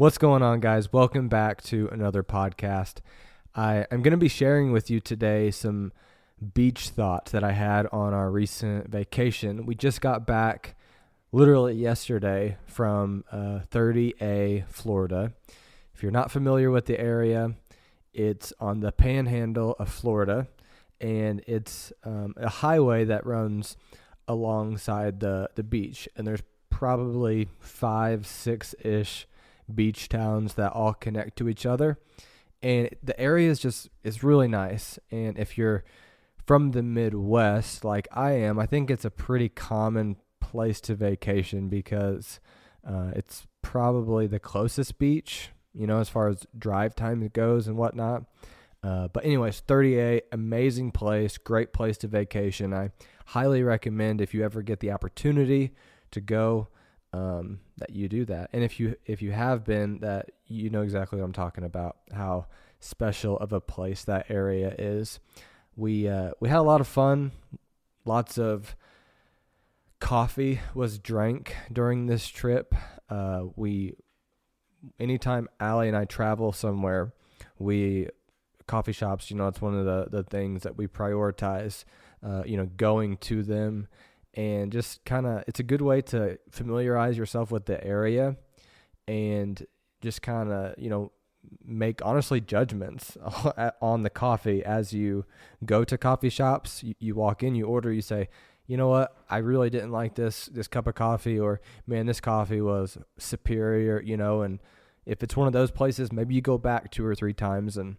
What's going on, guys? Welcome back to another podcast. I'm going to be sharing with you today some beach thoughts that I had on our recent vacation. We just got back literally yesterday from 30A, Florida. If you're not familiar with the area, it's on the panhandle of Florida, and it's a highway that runs alongside the beach, and there's probably 5, 6-ish beach towns that all connect to each other, and the area is really nice. And if you're from the Midwest like I am, I think it's a pretty common place to vacation because it's probably the closest beach, as far as drive time goes and whatnot. But anyways, 30A, amazing place, great place to vacation. I highly recommend, if you ever get the opportunity to go, that you do that. And if you have been, that you know exactly what I'm talking about, how special of a place that area is. We had a lot of fun. Lots of coffee was drank during this trip. Anytime Allie and I travel somewhere, coffee shops, it's one of the things that we prioritize, going to them. And just it's a good way to familiarize yourself with the area and just make honestly judgments on the coffee as you go to coffee shops. You walk in, you order, you say, you know what, I really didn't like this cup of coffee, or man, this coffee was superior, and if it's one of those places, maybe you go back 2 or 3 times. And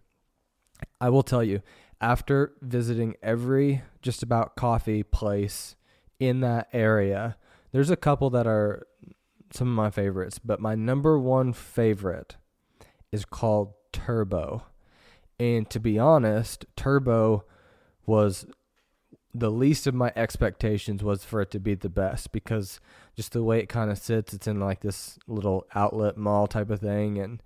I will tell you, after visiting every just about coffee place in that area, there's a couple that are some of my favorites, but my number one favorite is called Turbo. And to be honest, Turbo was the least of my expectations, was for it to be the best, because just the way it kind of sits, it's in like this little outlet mall type of thing, and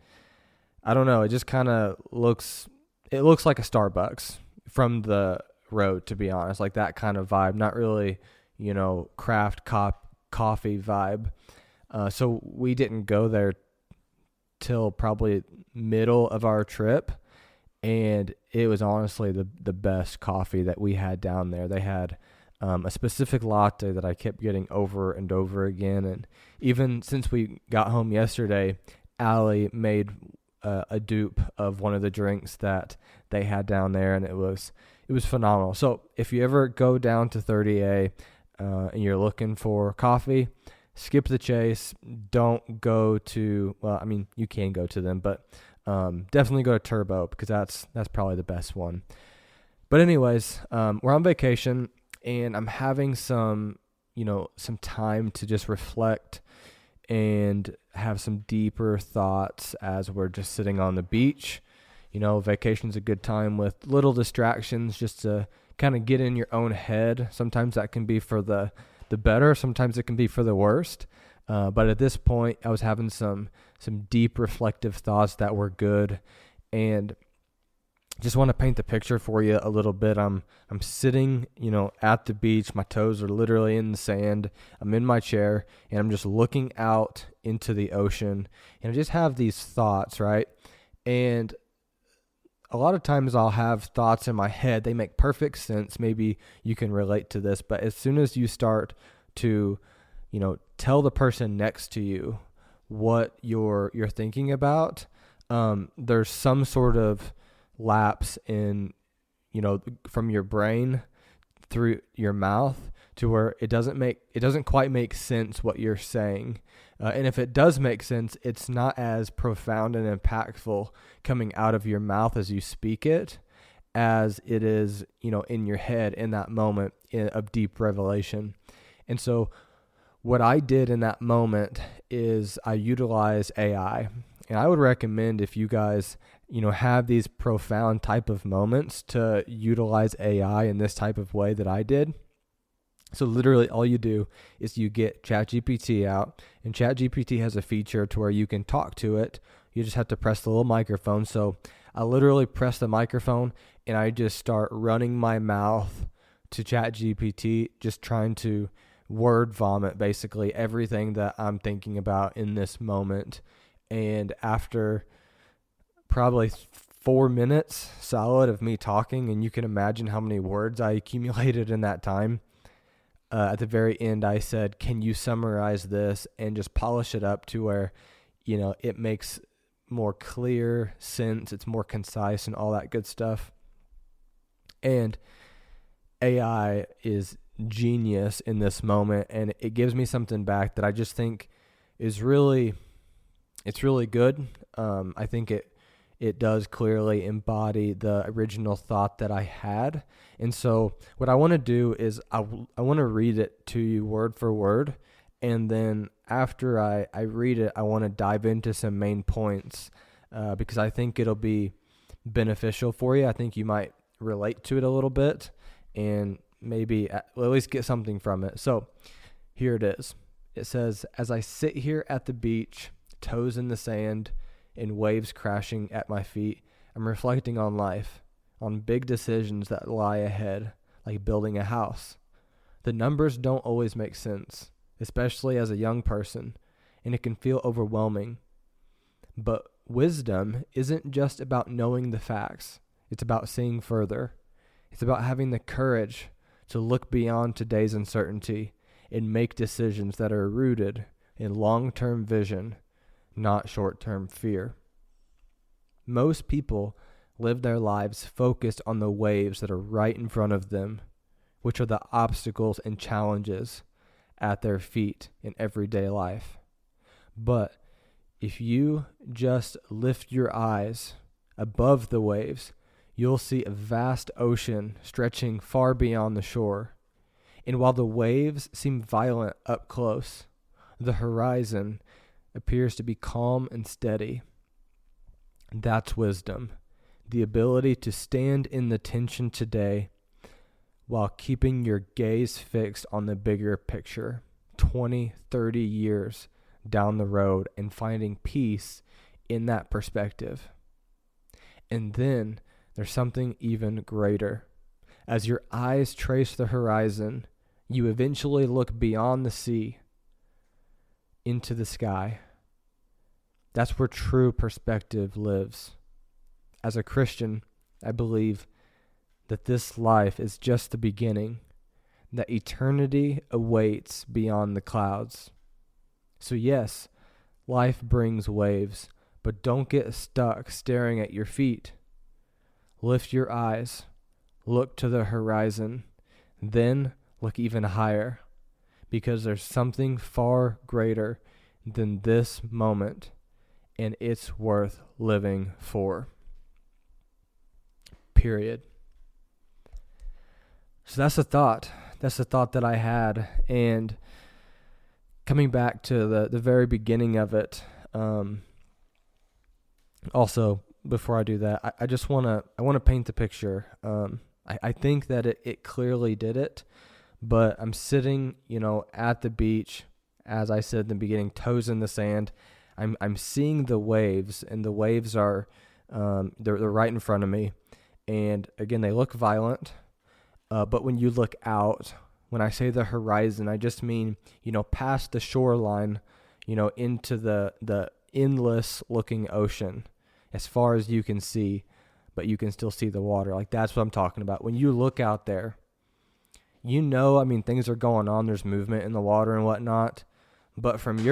I don't know, it just kind of looks like a Starbucks from the road, to be honest, like that kind of vibe, not really craft coffee vibe. So we didn't go there till probably middle of our trip, and it was honestly the best coffee that we had down there. They had a specific latte that I kept getting over and over again, and even since we got home yesterday, Allie made a dupe of one of the drinks that they had down there, and it was phenomenal. So if you ever go down to 30A, and you're looking for coffee, skip the chase. Don't go to, you can go to them, but definitely go to Turbo, because that's probably the best one. But anyways, we're on vacation, and I'm having some time to just reflect and have some deeper thoughts as we're just sitting on the beach. Vacation's a good time with little distractions, just to kind of get in your own head. Sometimes that can be for the better, sometimes it can be for the worst. But at this point, I was having some deep reflective thoughts that were good, and just want to paint the picture for you a little bit. I'm sitting, at the beach. My toes are literally in the sand. I'm in my chair, and I'm just looking out into the ocean, and I just have these thoughts, right? And a lot of times I'll have thoughts in my head. They make perfect sense. Maybe you can relate to this, but as soon as you start to, tell the person next to you what you're thinking about, there's some sort of lapse in, from your brain through your mouth, to where it doesn't quite make sense what you're saying. And if it does make sense, it's not as profound and impactful coming out of your mouth as you speak it, as it is, in your head in that moment of deep revelation. And so what I did in that moment is I utilized AI. And I would recommend, if you guys, have these profound type of moments, to utilize AI in this type of way that I did. So literally all you do is you get ChatGPT out, and ChatGPT has a feature to where you can talk to it. You just have to press the little microphone. So I literally press the microphone, and I just start running my mouth to ChatGPT, just trying to word vomit basically everything that I'm thinking about in this moment. And after probably 4 minutes solid of me talking, and you can imagine how many words I accumulated in that time, at the very end, I said, can you summarize this and just polish it up to where, it makes more clear sense, it's more concise and all that good stuff. And AI is genius in this moment, and it gives me something back that I just think is really good. I think it does clearly embody the original thought that I had. And so what I want to do is I want to read it to you word for word. And then after I read it, I want to dive into some main points because I think it'll be beneficial for you. I think you might relate to it a little bit and maybe at least get something from it. So here it is. It says, as I sit here at the beach, toes in the sand and waves crashing at my feet, I'm reflecting on life, on big decisions that lie ahead, like building a house. The numbers don't always make sense, especially as a young person, and it can feel overwhelming. But wisdom isn't just about knowing the facts. It's about seeing further. It's about having the courage to look beyond today's uncertainty and make decisions that are rooted in long-term vision, not short-term fear. Most people live their lives focused on the waves that are right in front of them, which are the obstacles and challenges at their feet in everyday life. But if you just lift your eyes above the waves, you'll see a vast ocean stretching far beyond the shore. And while the waves seem violent up close, the horizon appears to be calm and steady. That's wisdom, the ability to stand in the tension today while keeping your gaze fixed on the bigger picture, 20, 30 years down the road, and finding peace in that perspective. And then there's something even greater. As your eyes trace the horizon, you eventually look beyond the sea into the sky. That's where true perspective lives. As a Christian, I believe that this life is just the beginning, that eternity awaits beyond the clouds. So yes, life brings waves, but don't get stuck staring at your feet. Lift your eyes, look to the horizon, then look even higher, because there's something far greater than this moment, and it's worth living for. Period. So that's the thought. That's the thought that I had. And coming back to the very beginning of it, also, before I do that, I just want to paint the picture. I think that it clearly did it, but I'm sitting, at the beach, as I said in the beginning, toes in the sand. I'm seeing the waves, and the waves are they're right in front of me, and again they look violent. But when you look out, when I say the horizon, I just mean past the shoreline, into the endless looking ocean, as far as you can see, but you can still see the water. Like, that's what I'm talking about. When you look out there, things are going on. There's movement in the water and whatnot, but from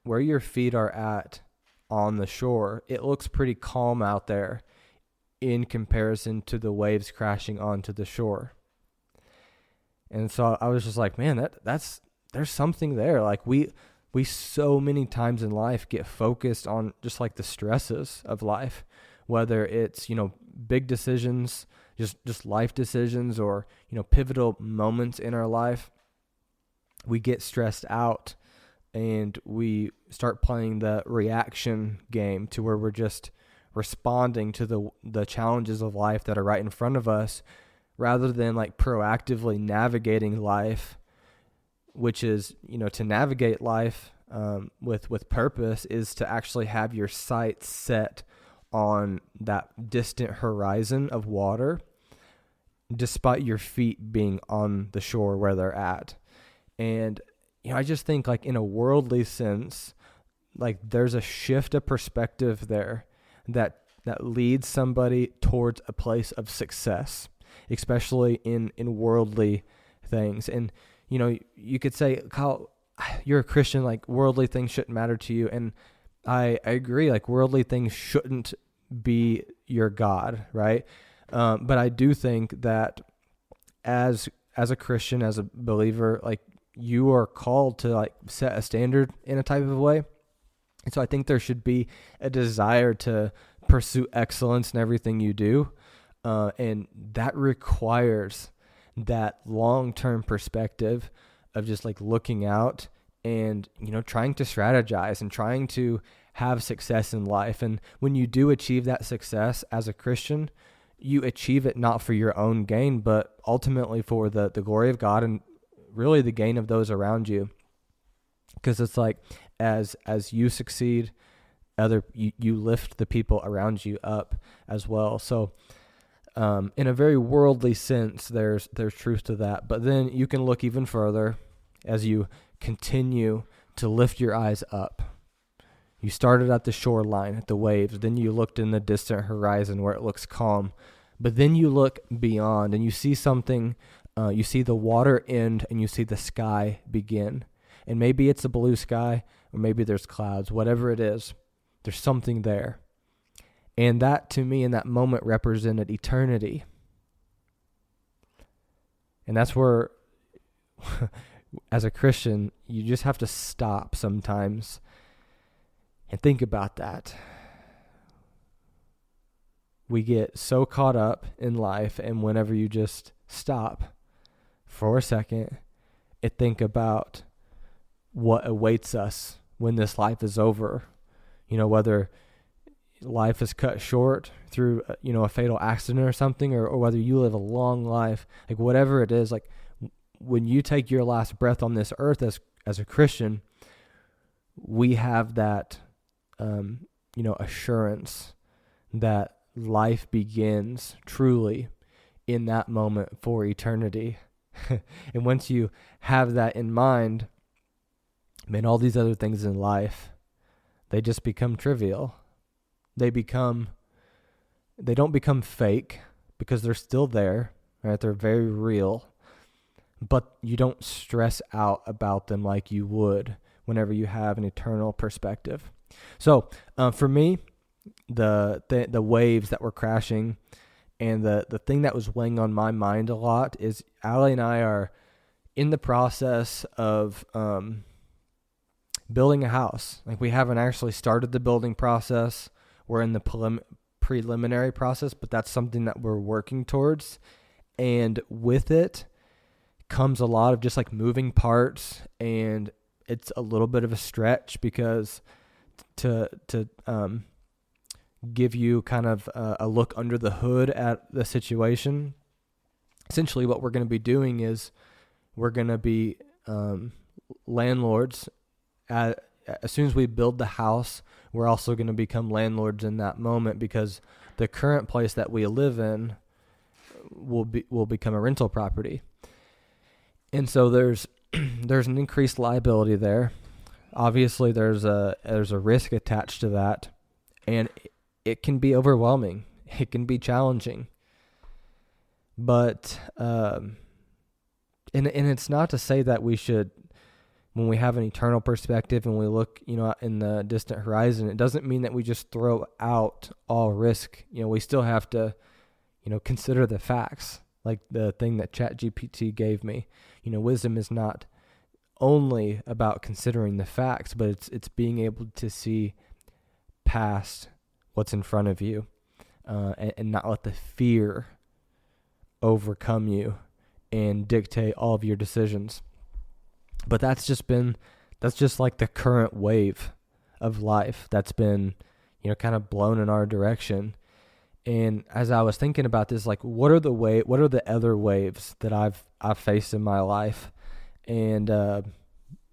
where your feet are at on the shore, it looks pretty calm out there in comparison to the waves crashing onto the shore. And so I was just like, man, there's something there. Like we so many times in life get focused on just like the stresses of life, whether it's, big decisions, just life decisions, or, pivotal moments in our life. We get stressed out and we start playing the reaction game to where we're just responding to the challenges of life that are right in front of us, rather than like proactively navigating life, which is, to navigate life with purpose is to actually have your sights set on that distant horizon of water, despite your feet being on the shore where they're at. And, I just think like in a worldly sense, like there's a shift of perspective there that leads somebody towards a place of success, especially in worldly things. And you could say, Kyle, you're a Christian, like worldly things shouldn't matter to you. And I agree, like worldly things shouldn't be your God, right? But I do think that as a Christian, as a believer, like you are called to like set a standard in a type of way. And so I think there should be a desire to pursue excellence in everything you do. And that requires that long-term perspective of just like looking out and, trying to strategize and trying to have success in life. And when you do achieve that success as a Christian, you achieve it not for your own gain, but ultimately for the glory of God and really the gain of those around you. Because it's like, as you succeed, you lift the people around you up as well. So in a very worldly sense, there's truth to that. But then you can look even further as you continue to lift your eyes up. You started at the shoreline, at the waves. Then you looked in the distant horizon where it looks calm. But then you look beyond and you see something. You see the water end and you see the sky begin. And maybe it's a blue sky or maybe there's clouds. Whatever it is, there's something there. And that, to me, in that moment represented eternity. And that's where, as a Christian, you just have to stop sometimes and think about that. We get so caught up in life, and whenever you just stop for a second and think about what awaits us when this life is over, whether life is cut short through, a fatal accident or something, or whether you live a long life, like whatever it is, like when you take your last breath on this earth as a Christian, we have that, assurance that life begins truly in that moment for eternity. And once you have that in mind, man, all these other things in life, they just become trivial. They don't become fake because they're still there, right? They're very real, but you don't stress out about them like you would whenever you have an eternal perspective. So for me, the waves that were crashing and the thing that was weighing on my mind a lot is Allie and I are in the process of building a house. Like we haven't actually started the building process. We're in the preliminary process, but that's something that we're working towards. And with it comes a lot of just like moving parts, and it's a little bit of a stretch because to give you kind of a look under the hood at the situation, essentially what we're going to be doing is we're going to be landlords. As soon as we build the house, we're also going to become landlords in that moment, because the current place that we live in will become a rental property. And so there's an increased liability there. Obviously, there's a risk attached to that, and it can be overwhelming. It can be challenging. But and it's not to say that we should, when we have an eternal perspective and we look, in the distant horizon, it doesn't mean that we just throw out all risk. We still have to, consider the facts, like the thing that ChatGPT gave me. Wisdom is not only about considering the facts, but it's being able to see past what's in front of you, and not let the fear overcome you and dictate all of your decisions. But that's just like the current wave of life that's been, kind of blown in our direction. And as I was thinking about this, like, what are the other waves that I've faced in my life? And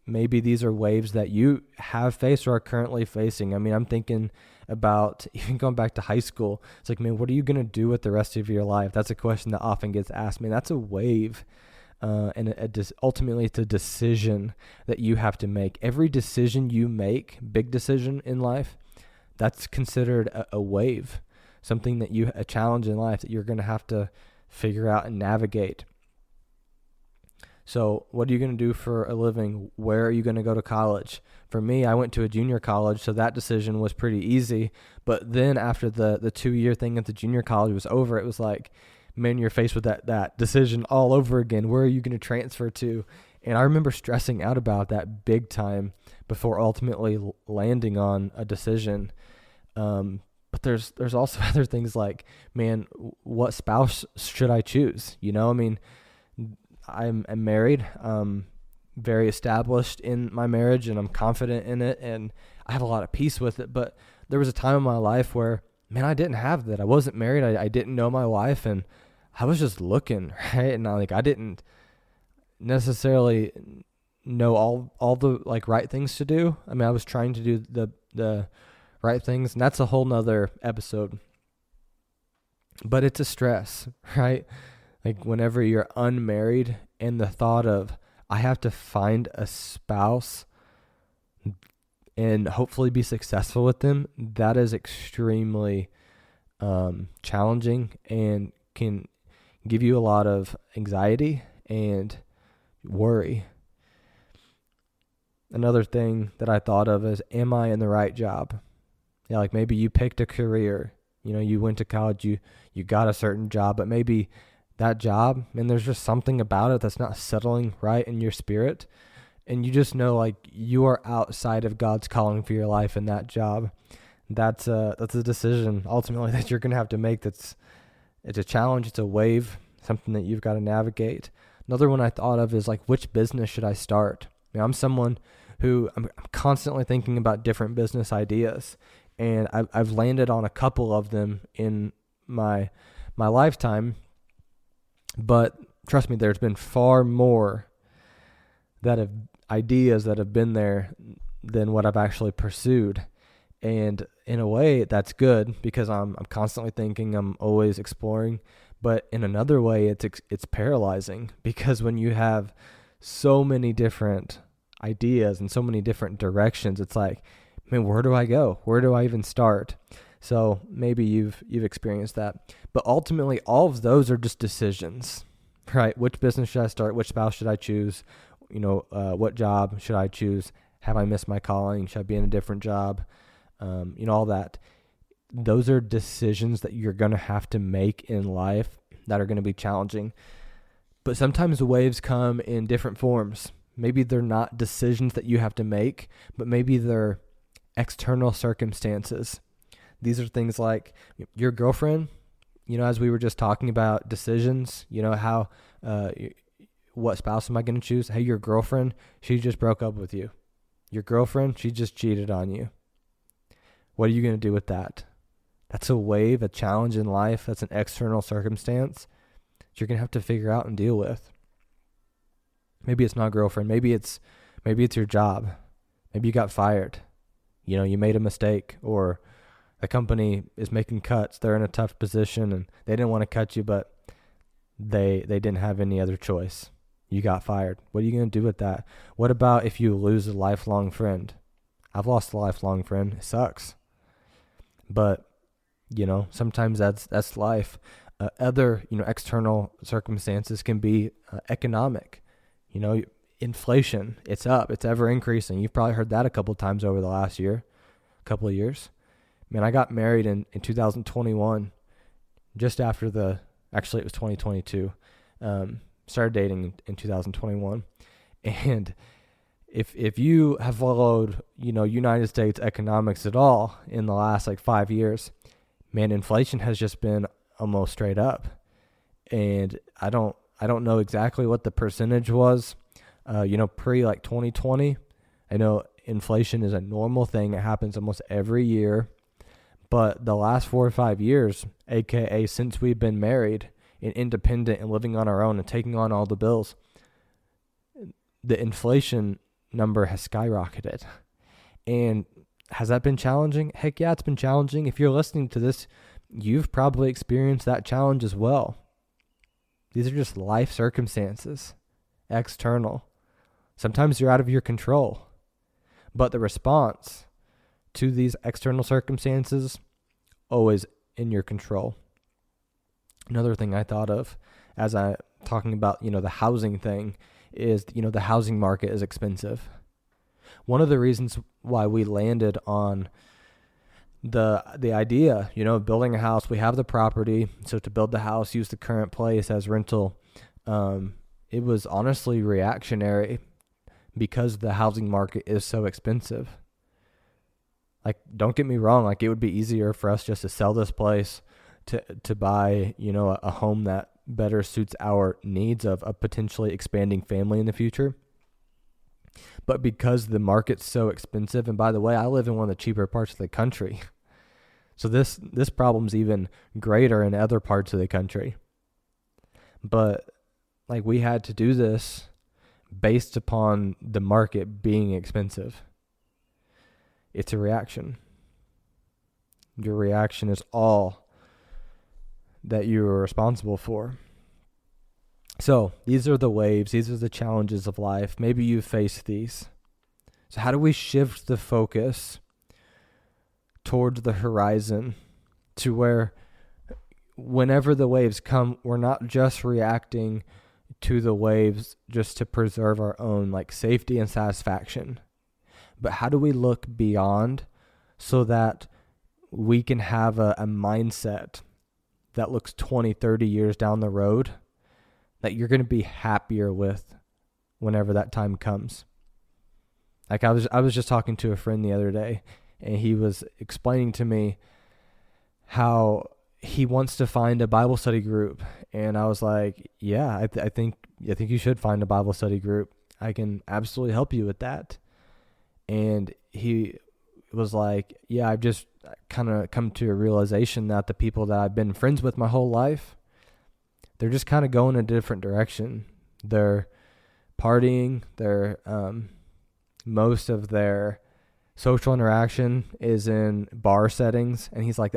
maybe these are waves that you have faced or are currently facing. I mean, I'm thinking about even going back to high school. It's like, man, what are you going to do with the rest of your life? That's a question that often gets asked. Man, that's a wave and ultimately it's a decision that you have to make. Every decision you make, big decision in life, that's considered a wave, something that a challenge in life that you're going to have to figure out and navigate. So what are you going to do for a living? Where are you going to go to college? For me, I went to a junior college, so that decision was pretty easy. But then after the 2-year thing at the junior college was over, it was like, man, you're faced with that decision all over again. Where are you going to transfer to? And I remember stressing out about that big time before ultimately landing on a decision. But there's also other things like, man, what spouse should I choose? I mean, I'm married, very established in my marriage, and I'm confident in it, and I have a lot of peace with it. But there was a time in my life where, man, I didn't have that. I wasn't married. I didn't know my wife, and I was just looking, right? And I didn't necessarily know all the right things to do. I mean, I was trying to do the right things, and that's a whole nother episode. But it's a stress, right? Like whenever you're unmarried and the thought of, I have to find a spouse and hopefully be successful with them, that is extremely challenging and can give you a lot of anxiety and worry. Another thing that I thought of is, am I in the right job? Yeah, like maybe you picked a career, you went to college, you got a certain job, but maybe that job, and there's just something about it that's not settling right in your spirit. And you just know you are outside of God's calling for your life in that job. That's a decision ultimately that you're going to have to make. It's a challenge. It's a wave, something that you've got to navigate. Another one I thought of is which business should I start? I mean, I'm someone who I'm constantly thinking about different business ideas, and I've landed on a couple of them in my lifetime. But trust me, there's been far more ideas that have been there than what I've actually pursued. And in a way, that's good because I'm constantly thinking, I'm always exploring. But in another way, it's paralyzing because when you have so many different ideas and so many different directions, it's like, man, where do I go? Where do I even start? So maybe you've experienced that. But ultimately, all of those are just decisions, right? Which business should I start? Which spouse should I choose? What job should I choose? Have I missed my calling? Should I be in a different job? All that. Those are decisions that you're going to have to make in life that are going to be challenging. But sometimes the waves come in different forms. Maybe they're not decisions that you have to make, but maybe they're external circumstances. These are things like your girlfriend, as we were just talking about decisions, how, what spouse am I going to choose? Hey, your girlfriend, she just broke up with you. Your girlfriend, she just cheated on you. What are you going to do with that? That's a wave, a challenge in life. That's an external circumstance that you're going to have to figure out and deal with. Maybe it's not girlfriend. Maybe it's your job. Maybe you got fired. You made a mistake, or the company is making cuts. They're in a tough position and they didn't want to cut you, but they didn't have any other choice. You got fired. What are you going to do with that? What about if you lose a lifelong friend? I've lost a lifelong friend. It sucks. But, sometimes that's life. Other, external circumstances can be economic. Inflation, it's up. It's ever increasing. You've probably heard that a couple of times over the last couple of years. Man, I got married in 2021, just after actually it was 2022. Started dating in 2021. And if you have followed, United States economics at all in the last 5 years, man, inflation has just been almost straight up. And I don't know exactly what the percentage was, pre 2020. I know inflation is a normal thing. It happens almost every year. But the last 4 or 5 years, aka since we've been married and independent and living on our own and taking on all the bills, the inflation number has skyrocketed. And has that been challenging? Heck yeah, it's been challenging. If you're listening to this, you've probably experienced that challenge as well. These are just life circumstances. external. Sometimes you're out of your control. But the response to these external circumstances, always in your control. Another thing I thought of as I talking about, the housing thing is, the housing market is expensive. One of the reasons why we landed on the idea, of building a house, we have the property. So to build the house, use the current place as rental. It was honestly reactionary because the housing market is so expensive. Like, don't get me wrong. Like, it would be easier for us just to sell this place to buy, a home that better suits our needs of a potentially expanding family in the future. But because the market's so expensive, and by the way, I live in one of the cheaper parts of the country. So this problem's even greater in other parts of the country. But like, we had to do this based upon the market being expensive. It's a reaction. Your reaction is all that you are responsible for. So these are the waves. These are the challenges of life. Maybe you face these. So how do we shift the focus towards the horizon to where whenever the waves come, we're not just reacting to the waves just to preserve our own safety and satisfaction, but how do we look beyond so that we can have a mindset that looks 20, 30 years down the road that you're going to be happier with whenever that time comes. Like, I was just talking to a friend the other day, and he was explaining to me how he wants to find a Bible study group. And I was like, yeah, I think you should find a Bible study group. I can absolutely help you with that. And he was like, yeah, I've just kind of come to a realization that the people that I've been friends with my whole life, they're just kind of going a different direction. They're partying. They're most of their social interaction is in bar settings. And he's like,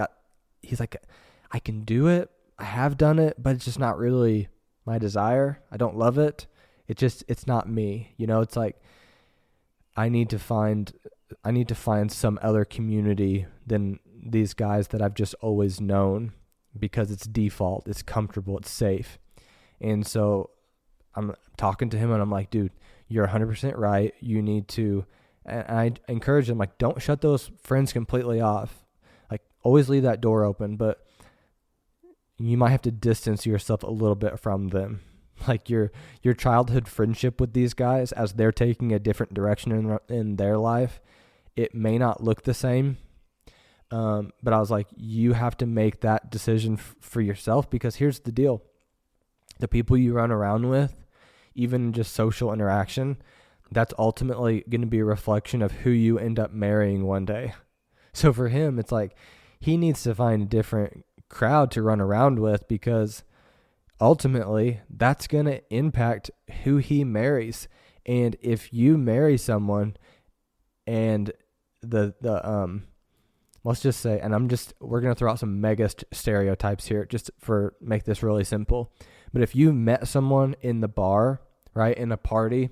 I can do it. I have done it, but it's just not really my desire. I don't love it. It's not me. It's like, I need to find some other community than these guys that I've just always known, because it's default, it's comfortable, it's safe. And so I'm talking to him and I'm like, dude, you're 100% right. You need to, and I encourage him, don't shut those friends completely off. Always leave that door open, but you might have to distance yourself a little bit from them. Your childhood friendship with these guys, as they're taking a different direction in their life, it may not look the same. But I was like, you have to make that decision for yourself, because here's the deal. The people you run around with, even just social interaction, that's ultimately going to be a reflection of who you end up marrying one day. So for him, it's like he needs to find a different crowd to run around with, because ultimately that's going to impact who he marries. And if you marry someone and let's just say, and we're going to throw out some mega stereotypes here just for make this really simple. But if you met someone in the bar, right, in a party,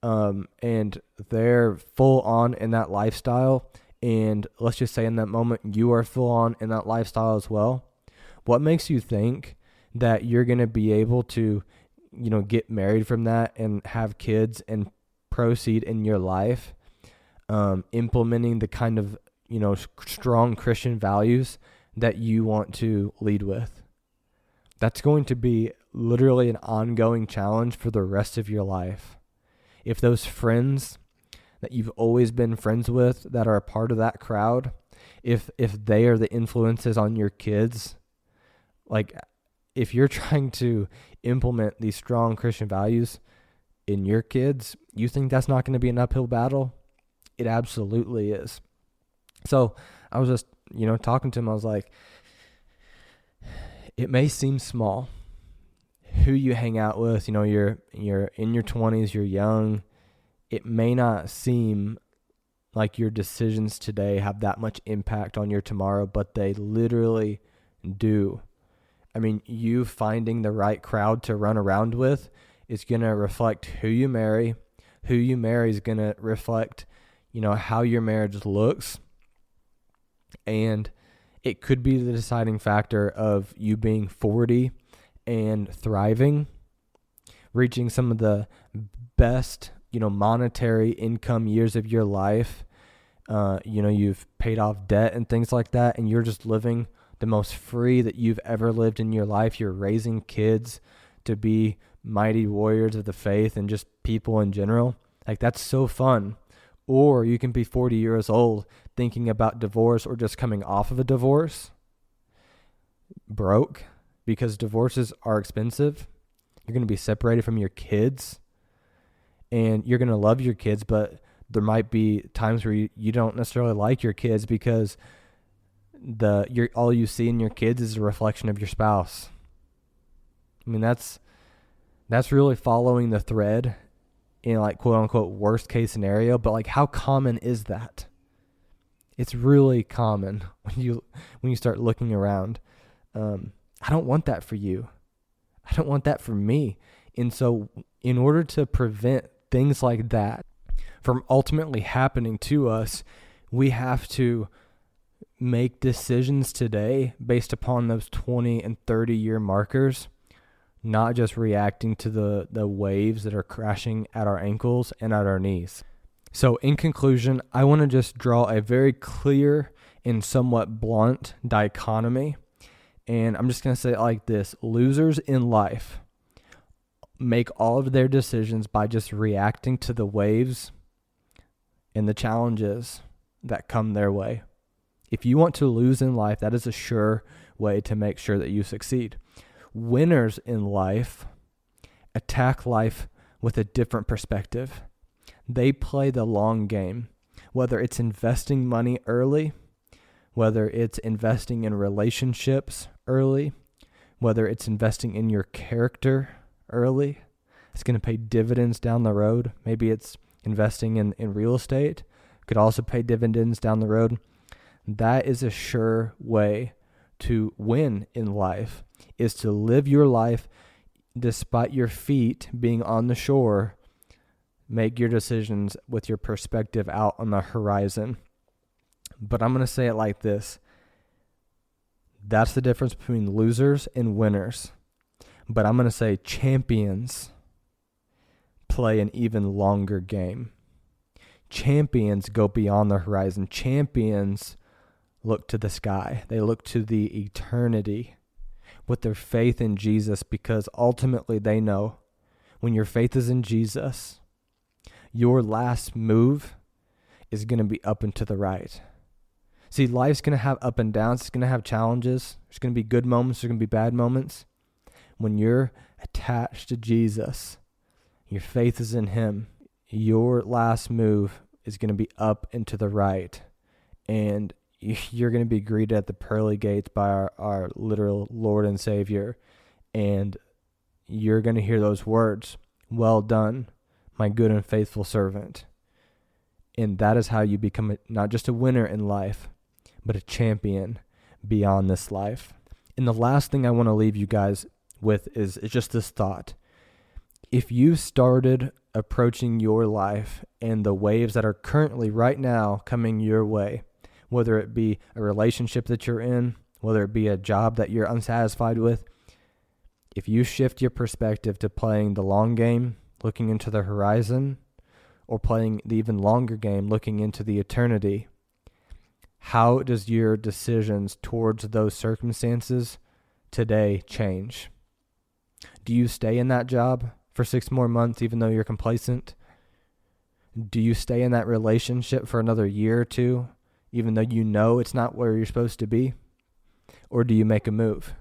and they're full on in that lifestyle, and let's just say in that moment you are full on in that lifestyle as well, what makes you think that you're going to be able to, get married from that and have kids and proceed in your life, implementing the kind of, strong Christian values that you want to lead with? That's going to be literally an ongoing challenge for the rest of your life. If those friends that you've always been friends with that are a part of that crowd, if they are the influences on your kids, if you're trying to implement these strong Christian values in your kids, you think that's not going to be an uphill battle? It absolutely is. So I was just, talking to him. I was like, it may seem small who you hang out with. You're in your 20s, you're young. It may not seem like your decisions today have that much impact on your tomorrow, but they literally do. I mean, you finding the right crowd to run around with is going to reflect who you marry. Who you marry is going to reflect, how your marriage looks. And it could be the deciding factor of you being 40 and thriving, reaching some of the best, monetary income years of your life. You've paid off debt and things like that, and you're just living the most free that you've ever lived in your life. You're raising kids to be mighty warriors of the faith and just people in general. Like, that's so fun. Or you can be 40 years old thinking about divorce or just coming off of a divorce, broke, because divorces are expensive. You're going to be separated from your kids, and you're going to love your kids, but there might be times where you don't necessarily like your kids because all you see in your kids is a reflection of your spouse. I mean, that's really following the thread in, like, quote unquote worst case scenario, but like, how common is that? It's really common when you start looking around. I don't want that for you. I don't want that for me. And so in order to prevent things like that from ultimately happening to us, we have to make decisions today based upon those 20 and 30 year markers, not just reacting to the waves that are crashing at our ankles and at our knees. So in conclusion, I want to just draw a very clear and somewhat blunt dichotomy. And I'm just going to say it like this: losers in life make all of their decisions by just reacting to the waves and the challenges that come their way. If you want to lose in life, that is a sure way to make sure that you succeed. Winners in life attack life with a different perspective. They play the long game, whether it's investing money early, whether it's investing in relationships early, whether it's investing in your character early. It's going to pay dividends down the road. Maybe it's investing in real estate. Could also pay dividends down the road. That is a sure way to win in life, is to live your life despite your feet being on the shore. Make your decisions with your perspective out on the horizon. But I'm going to say it like this. That's the difference between losers and winners. But I'm going to say champions play an even longer game. Champions go beyond the horizon. Champions look to the sky. They look to the eternity with their faith in Jesus, because ultimately they know when your faith is in Jesus, your last move is going to be up and to the right. See, life's going to have up and downs. It's going to have challenges. There's going to be good moments. There's going to be bad moments. When you're attached to Jesus, your faith is in him, your last move is going to be up and to the right. And you're going to be greeted at the pearly gates by our literal Lord and Savior. And you're going to hear those words, "Well done, my good and faithful servant." And that is how you become not just a winner in life, but a champion beyond this life. And the last thing I want to leave you guys with is just this thought. If you started approaching your life and the waves that are currently right now coming your way, whether it be a relationship that you're in, whether it be a job that you're unsatisfied with, if you shift your perspective to playing the long game, looking into the horizon, or playing the even longer game, looking into the eternity, how does your decisions towards those circumstances today change? Do you stay in that job for 6 more months even though you're complacent? Do you stay in that relationship for another year or two even though you know it's not where you're supposed to be? Or do you make a move?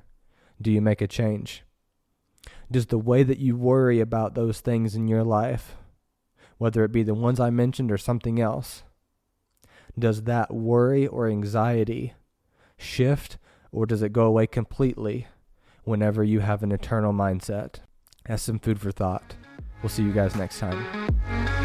Do you make a change? Does the way that you worry about those things in your life, whether it be the ones I mentioned or something else, does that worry or anxiety shift, or does it go away completely whenever you have an eternal mindset? That's some food for thought. We'll see you guys next time.